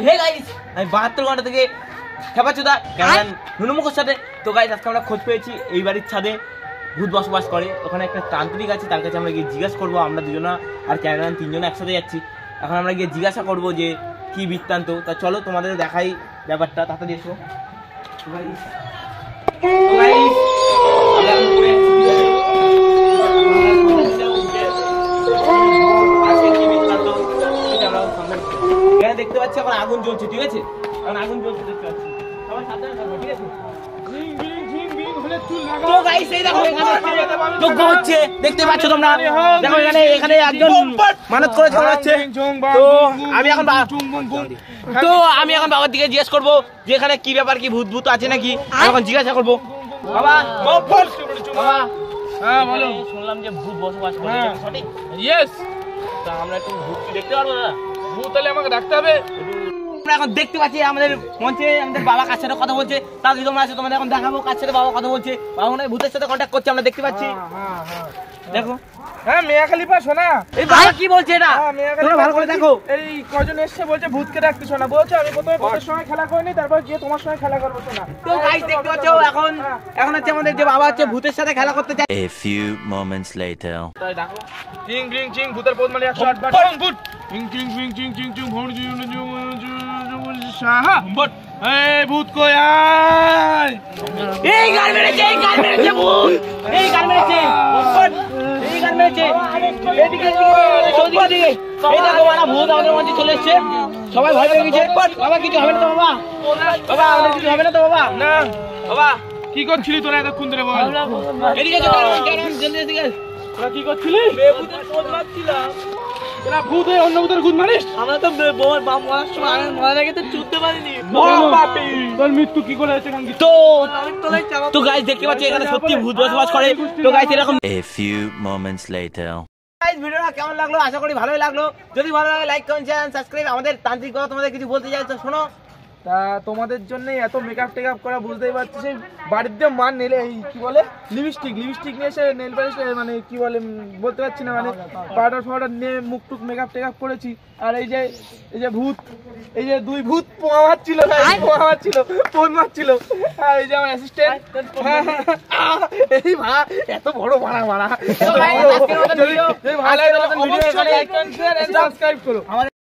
Hey guys, আমি 72 ঘন্টা থেকে খেপাচুদা ক্যামেরাম্যান নুনুমুখের সাথে। তো গাইস আজকে আমরা খোঁজ পেয়েছি এই বাড়ির ছাদে ভূত বসবাস করে। ওখানে একটা তান্ত্রিক আছে, তার কাছে আমরা গিয়ে জিজ্ঞাসা করবো। আমরা দুজনা আর ক্যামেরাম্যান তিনজনে একসাথে যাচ্ছি। এখন আমরা গিয়ে জিজ্ঞাসা করবো যে কি বৃত্তান্ত। তা চলো তোমাদের দেখাই ব্যাপারটা, তাড়াতাড়ি এসো। দেখতে পাচ্ছি এখন আগুন জ্বলছে, ঠিক আছে? এখন আগুন জ্বলছে দেখতে পাচ্ছি, সবাই সাবধানে থাকবে, ঠিক আছে? দেখতে পাচ্ছ তোমরা, দেখো এখানে একজন মানত করে চলাচ্ছে। তো আমি এখন বাবার দিকে জিজ্ঞেস করবো যে এখানে কি ব্যাপার, কি ভূত ভূত আছে নাকি, এখন জিজ্ঞাসা করবো। বাবা হ্যাঁ বলো, শুনলাম যে ভূত বসবাস করে, সঠিক? ইয়েস। তা আমরা একটু ভূত দেখতে পারবো দাদা? ভূত হলে আমাকে ডাকতে হবে। আমরা এখন দেখতে পাচ্ছি আমাদের মঞ্চে আমাদের বাবা কার সাথে কথা বলছে। তাও কি তোমরা আছে, তোমাদের এখন দেখাবো কার সাথে বাবা কথা বলছে। বাবা মনে হয় ভূতের সাথে কন্ট্যাক্ট করছে, আমরা দেখতে পাচ্ছি। দেখো হ্যাঁ মিয়া খলিফা শোনা, এই বাবা কি বলছে এটা তোমরা ভালো করে দেখো। এই কজন এসছে বলছে ভূতকে ডাকতে শোনা, বলছে আমি প্রথমে ভূতের সঙ্গে খেলা করিনি, তারপর গিয়ে তোমার সঙ্গে খেলা করবো শোনা। তো গাইস দেখতে পাচ্ছ এখন হচ্ছে আমাদের যে বাবা হচ্ছে ভূতের সাথে খেলা করতে চায়। A few moments later. তাই দেখো চিং চিং চিং ভূতের পদ মানে 108 বার ভূত চিং চিং চিং চিং চিং চিং ভূত শাহা ভূত এই ভূত কই আয়, এই গান মেরেছে, এই গান মেরেছে ভূত, এই গান মেরেছে ভূত, এই গান মেরেছে। এদিকে এদিকে এই দেখো বাবা, ভূত আমাদের মঞ্চে চলে এসেছে। সবাই ভয় পেয়ে গেছে। বাবা কিছু হবে না তো বাবা? বাবা আমাদের কিছু হবে না তো বাবা? না বাবা কি করছিলি তোরা এতক্ষণ ধরে বল? এদিকে চলো, জলদি এদিকে। তোরা কি করছিলি? ভূতের পদ মারছিলাম। তোরা ভূত হয়ে অন্য ভূতের খুন মারিস? আমরা তো বাবার বাপ মরার সময় মারা আগে তো চুদতে পারিনি। তোর মৃত্যু কি করে হয়েছে কাঙ্কি? তো গাইস দেখতে পাচ্ছি এখানে সত্যি ভূত বসবাস করে। তো গাইস এরকম A few moments later. Guys ভিডিওটা কেমন লাগলো? আশা করি ভালোই লাগলো। যদি ভালো লাগে লাইক কমেন্ট শেয়ার সাবস্ক্রাইব। আমাদের তান্ত্রিক কথা তোমাদের কিছু বলতে চাই তো শোনো। তা তোমাদের জন্যই এত মেকআপ টেকআপ করা, বুঝতেই পারছি। সেই বাড়িতে মান নেলে এই কি বলে লিপস্টিক নিয়ে এসে নেল পালিশ মানে কি বলে বলতে পারছি না, মানে পাউডার নিয়ে মুখ টুক মেকআপ টেকআপ করেছি। আর এই যে ভূত, এই যে দুই ভূত পোয়া মারছিল, ফোন মারছিল। আর এই যে আমার অ্যাসিস্ট্যান্ট, এই ভা এত বড় মারা ভালো লাগে ভিডিও এখানে সাবস্ক্রাইব করো।